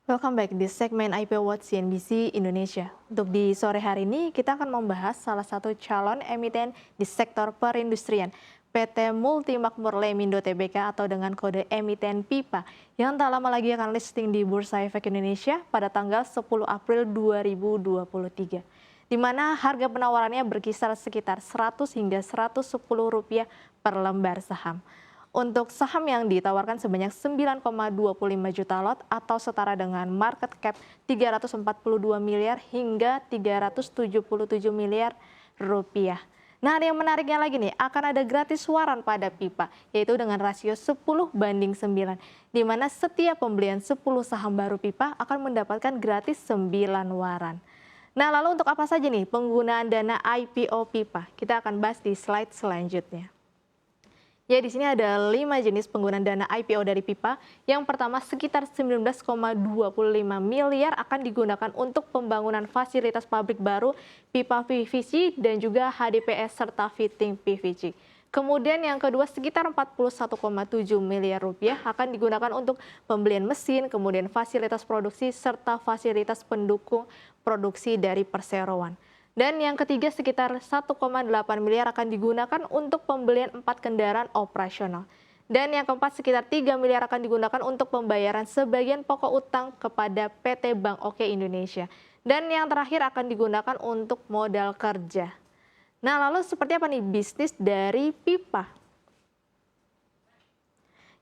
Welcome back di segmen IPO Watch CNBC Indonesia. Untuk di sore hari ini, kita akan membahas salah satu calon emiten di sektor perindustrian, PT Multimakmur Lemindo Tbk atau dengan kode emiten PIPA, yang tak lama lagi akan listing di Bursa Efek Indonesia pada tanggal 10 April 2023. Di mana harga penawarannya berkisar sekitar 100 hingga Rp110 per lembar saham. Untuk saham yang ditawarkan sebanyak 9,25 juta lot atau setara dengan market cap 342 miliar hingga 377 miliar rupiah. Nah, ada yang menariknya lagi nih, akan ada gratis waran pada PIPA, yaitu dengan rasio 10:9, di mana setiap pembelian 10 saham baru PIPA akan mendapatkan gratis 9 waran. Nah, lalu untuk apa saja nih penggunaan dana IPO PIPA? Kita akan bahas di slide selanjutnya. Ya, di sini ada 5 jenis penggunaan dana IPO dari PIPA. Yang pertama, sekitar 19,25 miliar akan digunakan untuk pembangunan fasilitas pabrik baru pipa PVC dan juga HDPS serta fitting PVC. Kemudian yang kedua, sekitar 41,7 miliar rupiah akan digunakan untuk pembelian mesin, kemudian fasilitas produksi serta fasilitas pendukung produksi dari perseroan. Dan yang ketiga, sekitar 1,8 miliar akan digunakan untuk pembelian 4 kendaraan operasional. Dan yang keempat, sekitar 3 miliar akan digunakan untuk pembayaran sebagian pokok utang kepada PT Bank Oke Indonesia. Dan yang terakhir akan digunakan untuk modal kerja. Nah, lalu seperti apa nih bisnis dari PIPA?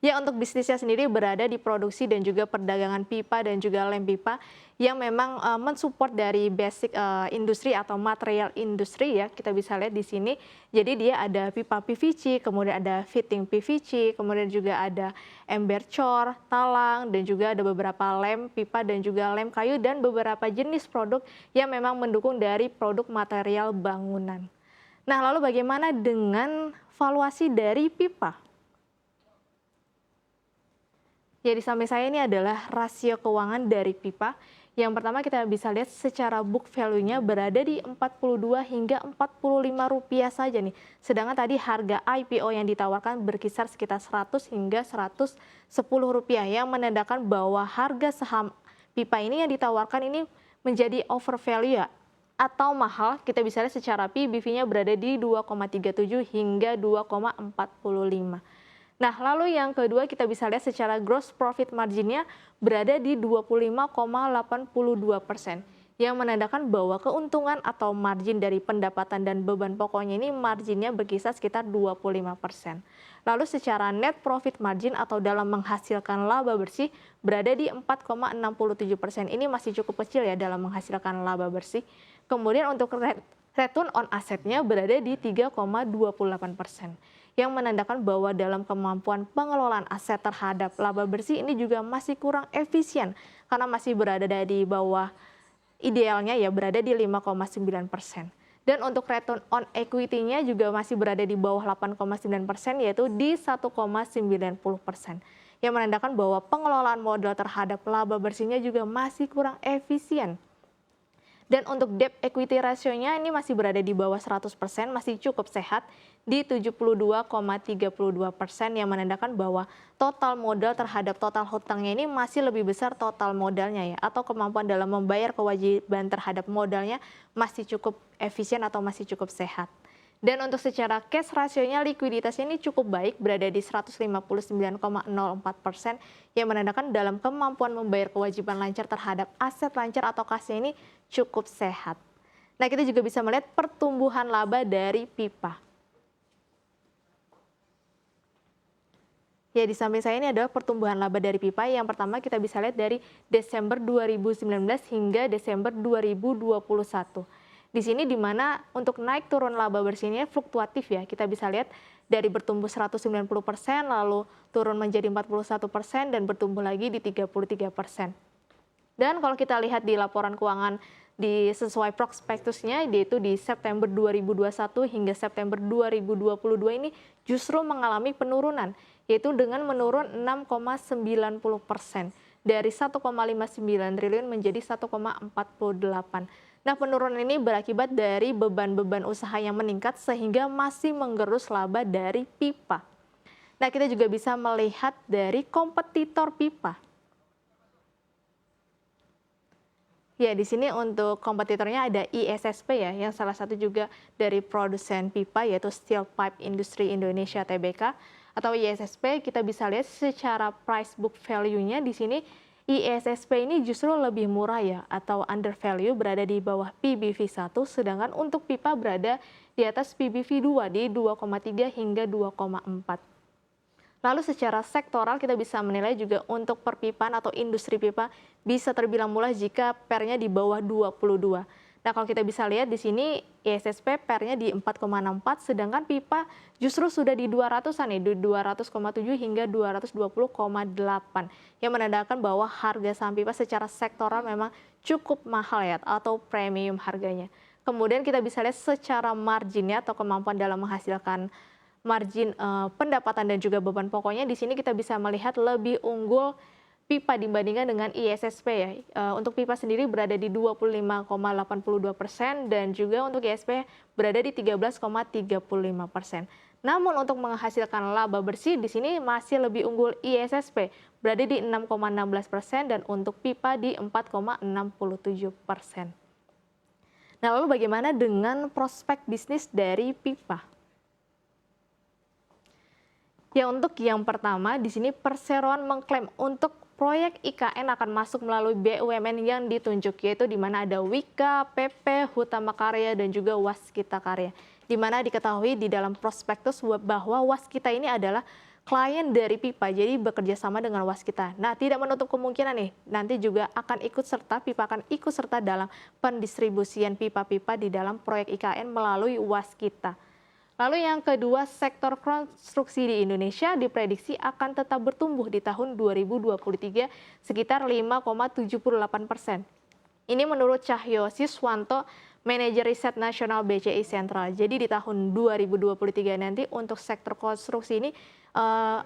Ya, untuk bisnisnya sendiri berada di produksi dan juga perdagangan pipa dan juga lem pipa yang memang mensupport dari basic industri atau material industri ya. Kita bisa lihat di sini. Jadi dia ada pipa PVC, kemudian ada fitting PVC, kemudian juga ada ember cor, talang, dan juga ada beberapa lem pipa dan juga lem kayu dan beberapa jenis produk yang memang mendukung dari produk material bangunan. Nah, lalu bagaimana dengan valuasi dari pipa? Ya, di samping saya ini adalah rasio keuangan dari PIPA. Yang pertama kita bisa lihat secara book value-nya berada di 42 hingga Rp45 saja nih. Sedangkan tadi harga IPO yang ditawarkan berkisar sekitar 100 hingga Rp110 yang menandakan bahwa harga saham PIPA ini yang ditawarkan ini menjadi overvalue ya, atau mahal. Kita bisa lihat secara PBV-nya berada di 2,37 hingga 2,45. Nah, lalu yang kedua kita bisa lihat secara gross profit margin-nya berada di 25,82%, yang menandakan bahwa keuntungan atau margin dari pendapatan dan beban pokoknya ini marginnya berkisar sekitar 25%. Lalu secara net profit margin atau dalam menghasilkan laba bersih berada di 4,67%. Ini masih cukup kecil ya dalam menghasilkan laba bersih. Kemudian untuk return on asset-nya berada di 3,28%. Yang menandakan bahwa dalam kemampuan pengelolaan aset terhadap laba bersih ini juga masih kurang efisien karena masih berada di bawah idealnya ya, berada di 5,9%. Dan untuk return on equity-nya juga masih berada di bawah 8,9% yaitu di 1,90%. Yang menandakan bahwa pengelolaan modal terhadap laba bersihnya juga masih kurang efisien. Dan untuk debt equity ratio-nya ini masih berada di bawah 100%, masih cukup sehat di 72,32% yang menandakan bahwa total modal terhadap total hutangnya ini masih lebih besar total modalnya ya, atau kemampuan dalam membayar kewajiban terhadap modalnya masih cukup efisien atau masih cukup sehat. Dan untuk secara cash ratio-nya likuiditasnya ini cukup baik, berada di 159,04% yang menandakan dalam kemampuan membayar kewajiban lancar terhadap aset lancar atau kasnya ini cukup sehat. Nah, kita juga bisa melihat pertumbuhan laba dari PIPA. Ya, di samping saya ini adalah pertumbuhan laba dari PIPA. Yang pertama kita bisa lihat dari Desember 2019 hingga Desember 2021. Di sini di mana untuk naik turun laba bersihnya fluktuatif ya. Kita bisa lihat dari bertumbuh 190%, lalu turun menjadi 41% dan bertumbuh lagi di 33%. Dan kalau kita lihat di laporan keuangan di sesuai prospektusnya, yaitu di September 2021 hingga September 2022 ini justru mengalami penurunan, yaitu dengan menurun 6,90%. Dari 1,59 triliun menjadi 1,48. Nah, penurunan ini berakibat dari beban-beban usaha yang meningkat sehingga masih menggerus laba dari PIPA. Nah, kita juga bisa melihat dari kompetitor PIPA. Ya, di sini untuk kompetitornya ada ISSP ya, yang salah satu juga dari produsen pipa yaitu Steel Pipe Industry Indonesia Tbk atau ISSP. Kita bisa lihat secara price book value-nya di sini ISSP ini justru lebih murah ya atau under value berada di bawah PBV 1, sedangkan untuk pipa berada di atas PBV 2 di 2,3 hingga 2,4. Lalu secara sektoral kita bisa menilai juga untuk perpipaan atau industri pipa bisa terbilang murah jika pernya di bawah 22. Nah, kalau kita bisa lihat di sini ISSP pernya di 4,64 sedangkan pipa justru sudah di 200-an nih, di 200,7 hingga 220,8 yang menandakan bahwa harga saham pipa secara sektoral memang cukup mahal ya atau premium harganya. Kemudian kita bisa lihat secara marginnya atau kemampuan dalam menghasilkan margin pendapatan dan juga beban pokoknya di sini kita bisa melihat lebih unggul pipa dibandingkan dengan ISSP ya. Untuk pipa sendiri berada di 25,82% dan juga untuk ISP berada di 13,35%. Namun untuk menghasilkan laba bersih di sini masih lebih unggul ISSP berada di 6,16% dan untuk pipa di 4,67%. Nah, lalu bagaimana dengan prospek bisnis dari pipa? Ya, untuk yang pertama di sini Perseroan mengklaim untuk proyek IKN akan masuk melalui BUMN yang ditunjuk, yaitu di mana ada Wika, PP, Hutama Karya dan juga Waskita Karya. Di mana diketahui di dalam prospektus bahwa Waskita ini adalah klien dari pipa, jadi bekerja sama dengan Waskita. Nah, tidak menutup kemungkinan nih, nanti juga akan ikut serta, pipa akan ikut serta dalam pendistribusian pipa-pipa di dalam proyek IKN melalui Waskita. Lalu yang kedua, sektor konstruksi di Indonesia diprediksi akan tetap bertumbuh di tahun 2023 sekitar 5,78%. Ini menurut Cahyo Siswanto, Manajer Riset Nasional BCI Sentral. Jadi di tahun 2023 nanti untuk sektor konstruksi ini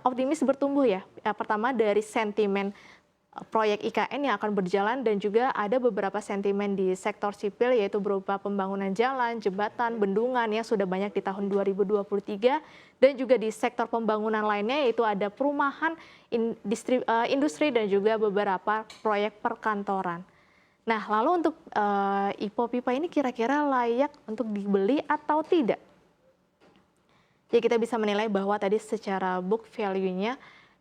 optimis bertumbuh ya. Pertama dari sentimen proyek IKN yang akan berjalan dan juga ada beberapa sentimen di sektor sipil yaitu berupa pembangunan jalan, jembatan, bendungan yang sudah banyak di tahun 2023 dan juga di sektor pembangunan lainnya yaitu ada perumahan, industri dan juga beberapa proyek perkantoran. Nah, lalu untuk IPO pipa ini kira-kira layak untuk dibeli atau tidak? Ya, kita bisa menilai bahwa tadi secara book value-nya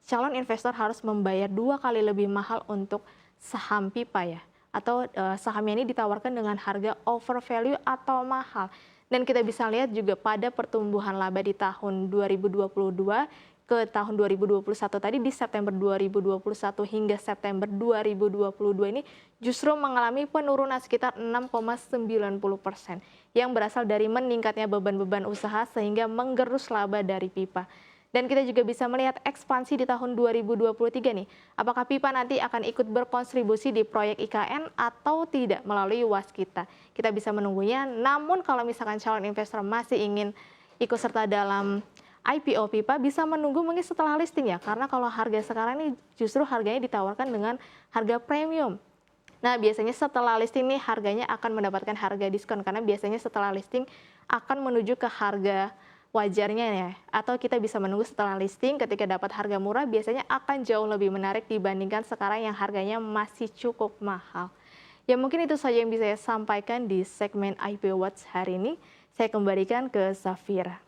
calon investor harus membayar 2 kali lebih mahal untuk saham pipa ya, atau sahamnya ini ditawarkan dengan harga over value atau mahal. Dan kita bisa lihat juga pada pertumbuhan laba di tahun 2022 ke tahun 2021 tadi di September 2021 hingga September 2022 ini justru mengalami penurunan sekitar 6,90% yang berasal dari meningkatnya beban-beban usaha sehingga menggerus laba dari pipa. Dan kita juga bisa melihat ekspansi di tahun 2023 nih. Apakah pipa nanti akan ikut berkontribusi di proyek IKN atau tidak melalui Waskita? Kita bisa menunggunya. Namun kalau misalkan calon investor masih ingin ikut serta dalam IPO pipa bisa menunggu mungkin setelah listing ya. Karena kalau harga sekarang ini justru harganya ditawarkan dengan harga premium. Nah, biasanya setelah listing nih harganya akan mendapatkan harga diskon karena biasanya setelah listing akan menuju ke harga wajarnya ya, atau kita bisa menunggu setelah listing ketika dapat harga murah biasanya akan jauh lebih menarik dibandingkan sekarang yang harganya masih cukup mahal. Ya mungkin itu saja yang bisa saya sampaikan di segmen IPO Watch hari ini. Saya kembalikan ke Safira.